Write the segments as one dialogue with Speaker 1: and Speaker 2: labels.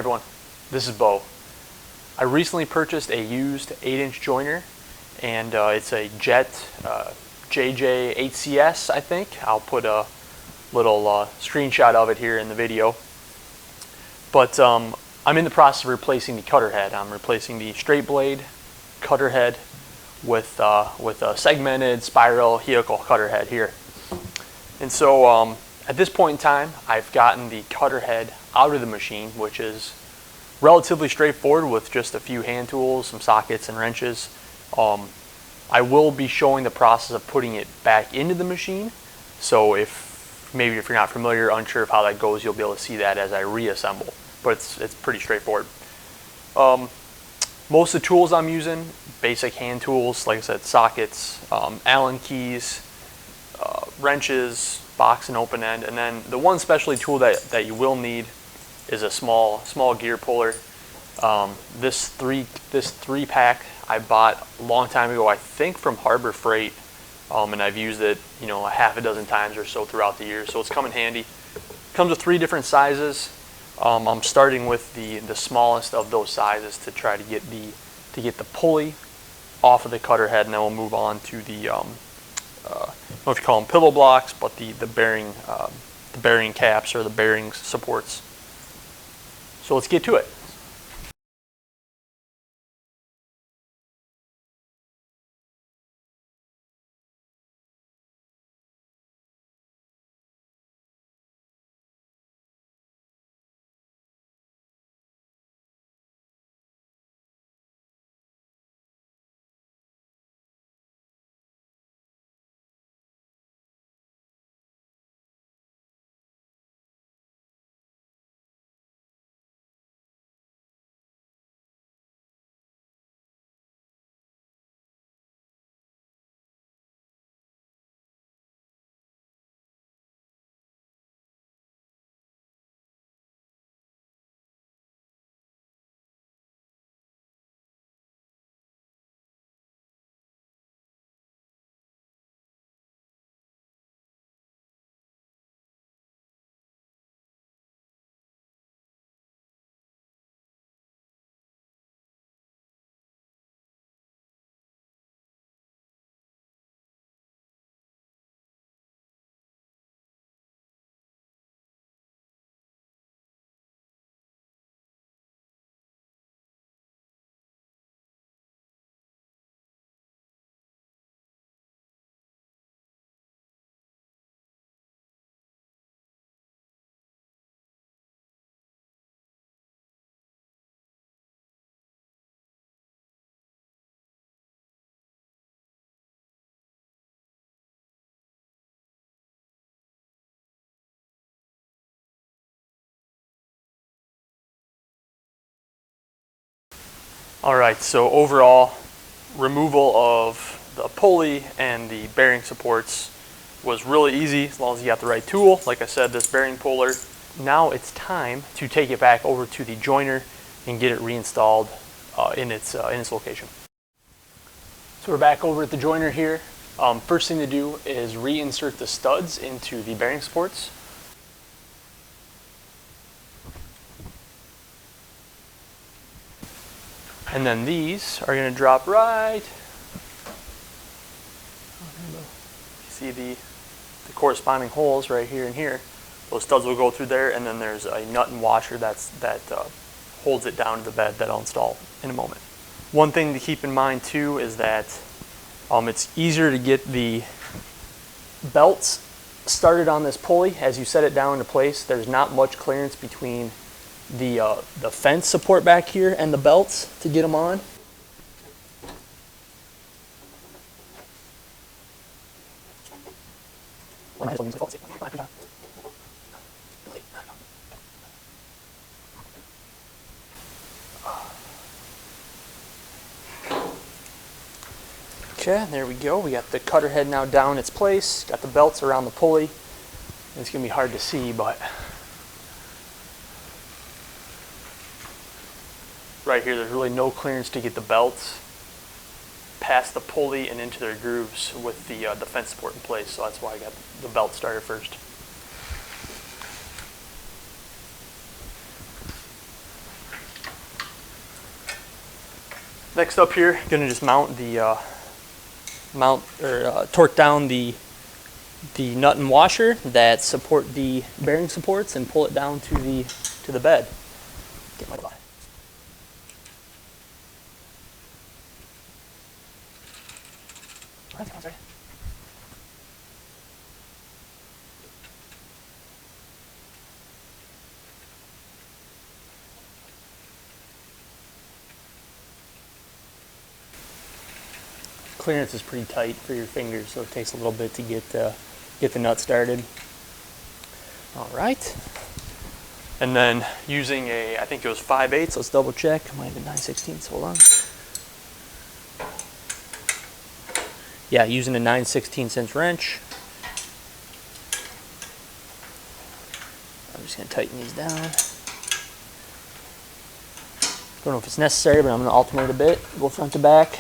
Speaker 1: everyone, this is Bo. I recently purchased a used 8-inch joiner, and it's a Jet JJ8CS, I think. I'll put a little screenshot of it here in the video. But I'm in the process of replacing the cutter head. I'm replacing the straight blade cutter head with a segmented spiral helical cutter head here. And so at this point in time, I've gotten the cutter head out of the machine, which is relatively straightforward with just a few hand tools, some sockets and wrenches. I will be showing the process of putting it back into the machine. So if you're not familiar, unsure of how that goes, you'll be able to see that as I reassemble. But it's pretty straightforward. Most of the tools I'm using, basic hand tools, like I said, sockets, Allen keys, wrenches, box and open end, and then the one specialty tool that you will need is a small gear puller. This three pack I bought a long time ago, I think from Harbor Freight, and I've used it, a half a dozen times or so throughout the year, so it's come in handy. It comes with 3 different sizes. I'm starting with the smallest of those sizes to try to get the pulley off of the cutter head, and then we'll move on to the I don't know if you call them pillow blocks, but the bearing caps or the bearing supports. So let's get to it. Alright, so overall, removal of the pulley and the bearing supports was really easy as long as you got the right tool. Like I said, this bearing puller. Now it's time to take it back over to the joiner and get it reinstalled in its location. So we're back over at the joiner here. First thing to do is reinsert the studs into the bearing supports. And then these are going to drop right. See the corresponding holes right here and here. Those studs will go through there, and then there's a nut and washer that holds it down to the bed that I'll install in a moment. One thing to keep in mind too is that it's easier to get the belts started on this pulley as you set it down into place. There's not much clearance between the fence support back here and the belts to get them on. Okay, there we go. We got the cutter head now down in its place. Got the belts around the pulley. It's going to be hard to see, but right here, there's really no clearance to get the belts past the pulley and into their grooves with the fence support in place. So that's why I got the belt started first. Next up here, gonna just mount the torque down the nut and washer that support the bearing supports and pull it down to the bed. Get my glove. Clearance is pretty tight for your fingers, so it takes a little bit to get the nut started. All right. And then using I think it was 5/8, let's double check. It might have been 9/16, hold on. Yeah, using a 9/16 wrench. I'm just gonna tighten these down. Don't know if it's necessary, but I'm gonna alternate a bit, go front to back.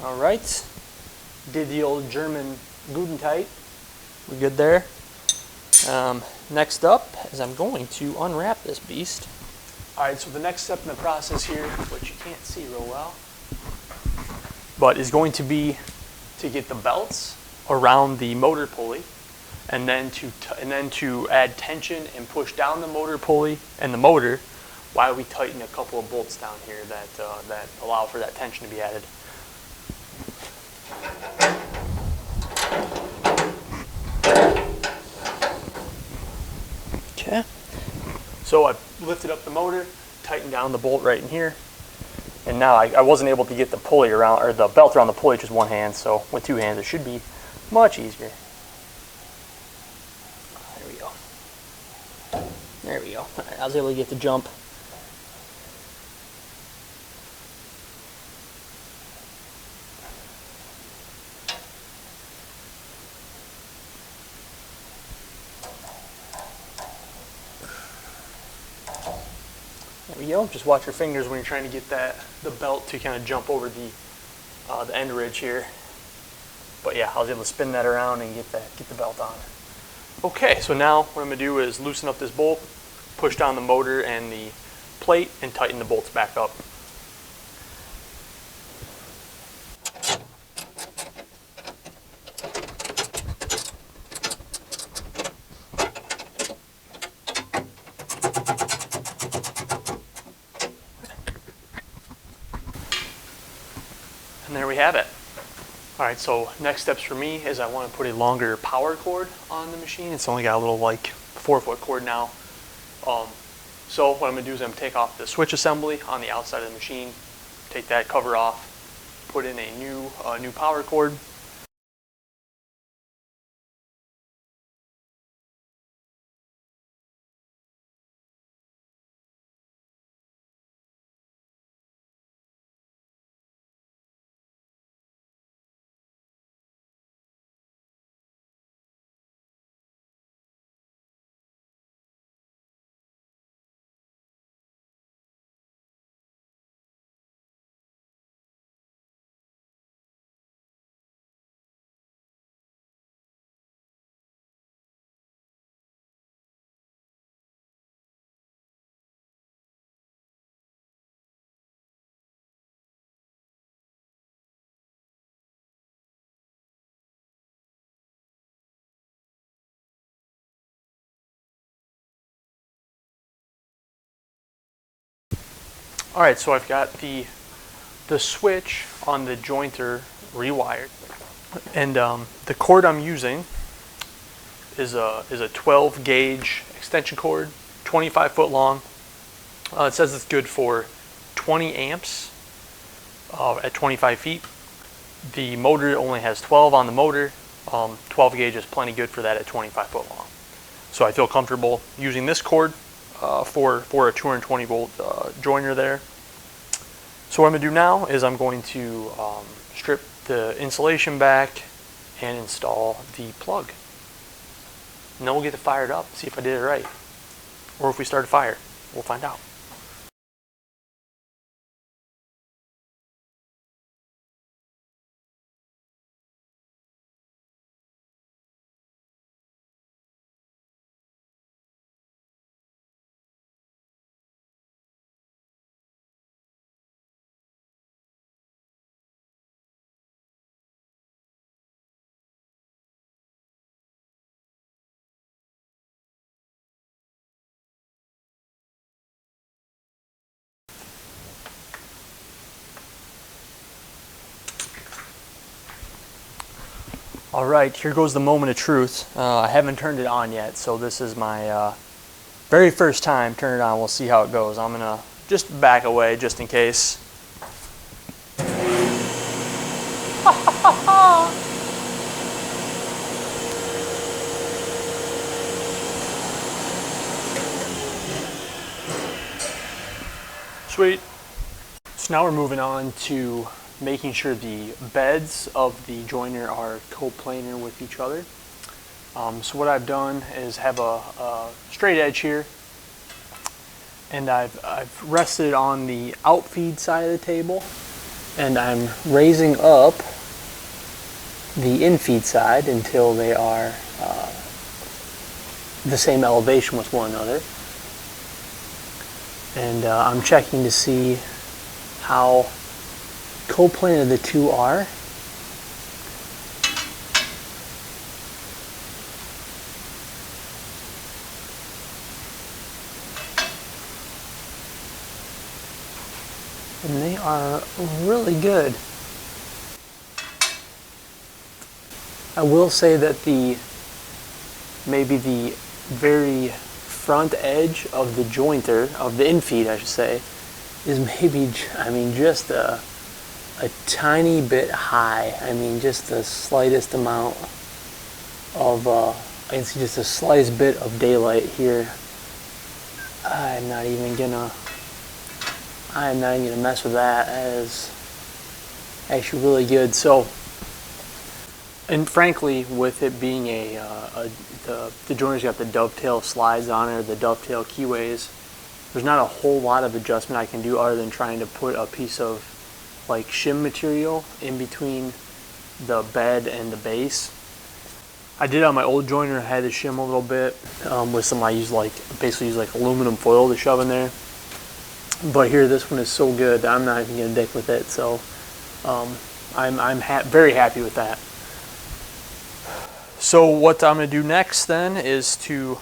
Speaker 1: All right, did the old German Guten tight. We're good there. Next up is I'm going to unwrap this beast. All right, so the next step in the process here, which you can't see real well, but is going to be to get the belts around the motor pulley, and then to add tension and push down the motor pulley and the motor, while we tighten a couple of bolts down here that allow for that tension to be added. Okay, so I've lifted up the motor, tightened down the bolt right in here, and now I wasn't able to get the pulley around, or the belt around the pulley with just one hand, so with two hands it should be much easier. There we go. There we go. All right, I was able to get the jump. There we go. Just watch your fingers when you're trying to get the belt to kind of jump over the end ridge here. But yeah, I was able to spin that around and get the belt on. Okay, so now what I'm gonna do is loosen up this bolt, push down the motor and the plate, and tighten the bolts back up. And there we have it. All right, so next steps for me is I want to put a longer power cord on the machine. It's only got a little like 4-foot cord now. So what I'm gonna do is I'm gonna take off the switch assembly on the outside of the machine, take that cover off, put in a new power cord. All right, so I've got the switch on the jointer rewired, and the cord I'm using is a 12 gauge extension cord, 25 foot long. It says it's good for 20 amps at 25 feet. The motor only has 12 on the motor. 12 gauge is plenty good for that at 25 foot long. So I feel comfortable using this cord for a 220 volt joiner there. So what I'm going to do now is I'm going to strip the insulation back and install the plug. And then we'll get it fired up, see if I did it right. Or if we start a fire, we'll find out. All right, here goes the moment of truth. I haven't turned it on yet, so this is my very first time turning it on. We'll see how it goes. I'm gonna just back away just in case. Sweet. So now we're moving on to making sure the beds of the joiner are co-planar with each other. So what I've done is have a straight edge here, and I've rested it on the outfeed side of the table, and I'm raising up the infeed side until they are the same elevation with one another. And I'm checking to see how co-planar the two are. And they are really good. I will say that maybe the very front edge of the jointer, of the infeed I should say, is maybe, I mean, just a tiny bit high. I mean, just the slightest amount of, I can see just the slightest bit of daylight here. I'm not even gonna mess with that. That is actually really good. So, and frankly, with it being the joiner's got the dovetail slides on it, or the dovetail keyways, there's not a whole lot of adjustment I can do other than trying to put a piece of like shim material in between the bed and the base. I did on my old joiner, I had to shim a little bit with some, basically use like aluminum foil to shove in there. But here, this one is so good that I'm not even gonna dick with it. So I'm very happy with that. So what I'm gonna do next then is to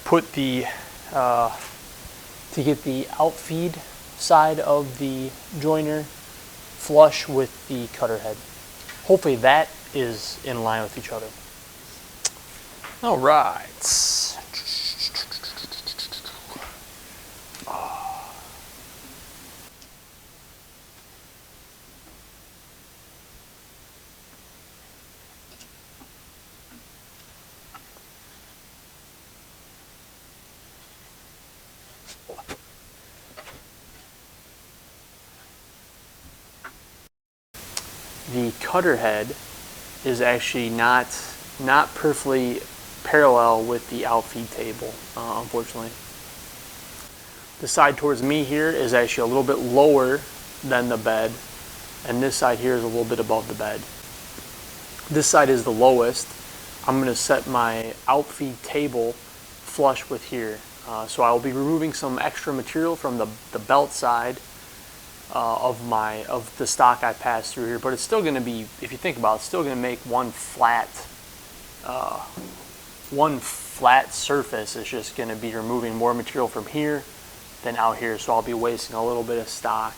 Speaker 1: put the to get the outfeed side of the joiner flush with the cutter head. Hopefully that is in line with each other. All right. The cutter head is actually not perfectly parallel with the outfeed table, unfortunately. The side towards me here is actually a little bit lower than the bed, and this side here is a little bit above the bed. This side is the lowest. I'm going to set my outfeed table flush with here. So I will be removing some extra material from the belt side of the stock I passed through here, but it's still going to be, if you think about it, it's still going to make one flat surface. It's just going to be removing more material from here than out here, so I'll be wasting a little bit of stock.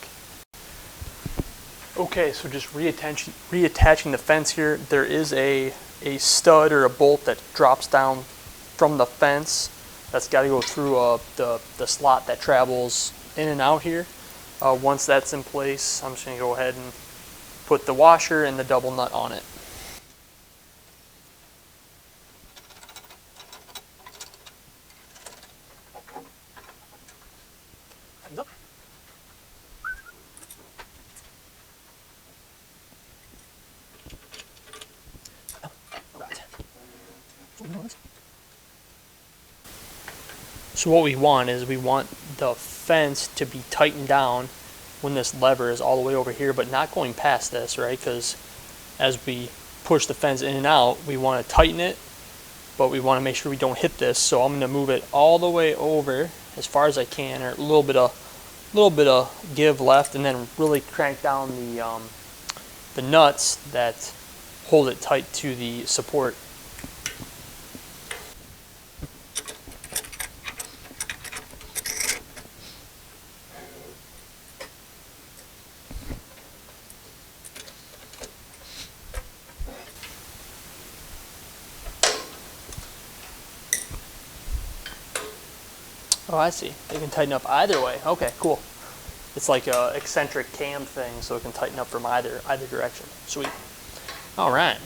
Speaker 1: Okay, so just reattaching the fence here. There is a stud or a bolt that drops down from the fence. That's got to go through the slot that travels in and out here. Once that's in place, I'm just going to go ahead and put the washer and the double nut on it. So what we want is we want the fence to be tightened down when this lever is all the way over here, but not going past this, right? Because as we push the fence in and out, we want to tighten it, but we want to make sure we don't hit this. So I'm going to move it all the way over as far as I can, or a little bit of give left, and then really crank down the nuts that hold it tight to the support. Oh, I see. It can tighten up either way. Okay, cool. It's like a eccentric cam thing, so it can tighten up from either direction. Sweet. All right.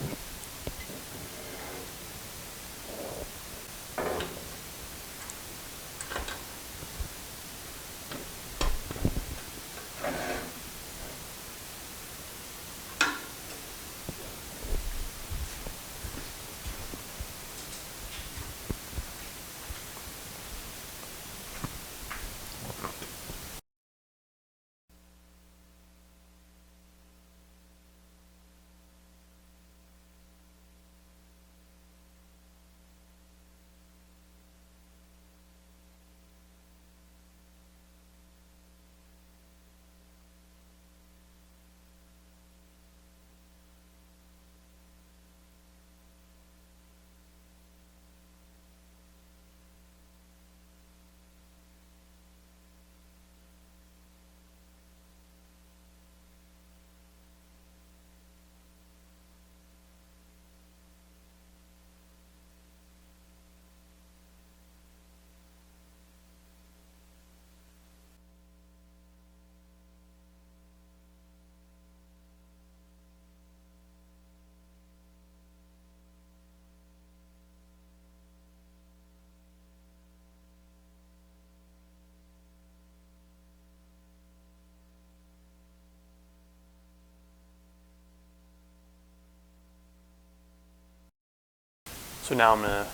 Speaker 1: So now I'm going to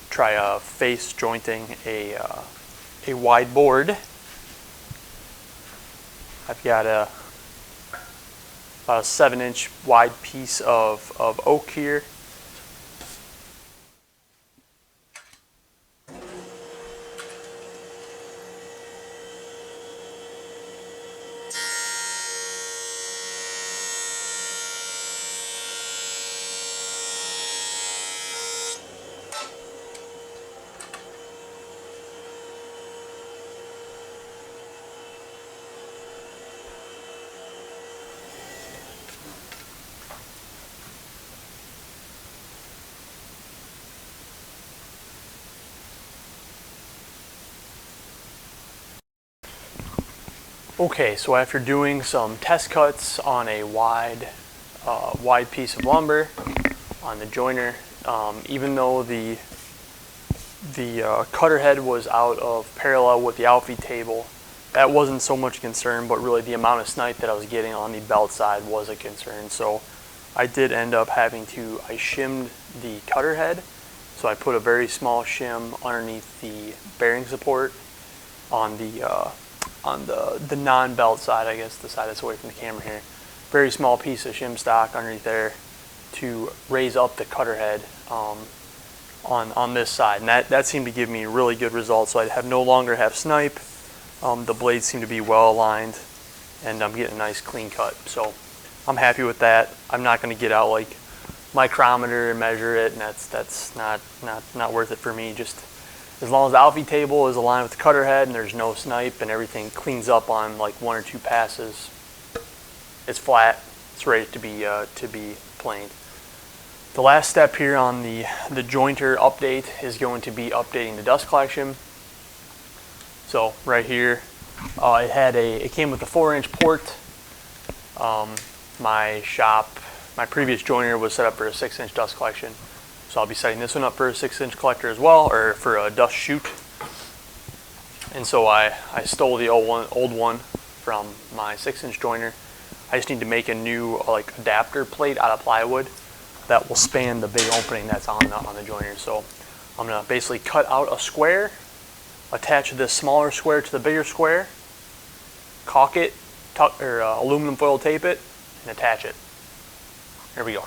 Speaker 1: try face jointing a wide board. I've got about a 7-inch wide piece of oak here. Okay, so after doing some test cuts on a wide piece of lumber on the joiner, even though the cutter head was out of parallel with the outfeed table, that wasn't so much a concern, but really the amount of snipe that I was getting on the belt side was a concern. So I did end up having to, I shimmed the cutter head. So I put a very small shim underneath the bearing support on the non-belt side, I guess the side that's away from the camera here. Very small piece of shim stock underneath there to raise up the cutter head on this side, and that seemed to give me really good results. So I no longer have snipe. The blades seem to be well aligned, and I'm getting a nice clean cut. So I'm happy with that. I'm not going to get out like micrometer and measure it, and that's not worth it for me. Just as long as the outfeed table is aligned with the cutter head and there's no snipe and everything cleans up on like 1 or 2 passes, it's flat, it's ready to be planed. The last step here on the jointer update is going to be updating the dust collection. So right here, it came with a 4-inch port. My previous joiner was set up for a 6-inch dust collection. So I'll be setting this one up for a 6-inch collector as well, or for a dust chute. And so I stole the old one from my 6-inch joiner. I just need to make a new like adapter plate out of plywood that will span the big opening that's on the joiner. So I'm gonna basically cut out a square, attach this smaller square to the bigger square, caulk it, aluminum foil tape it, and attach it. Here we go.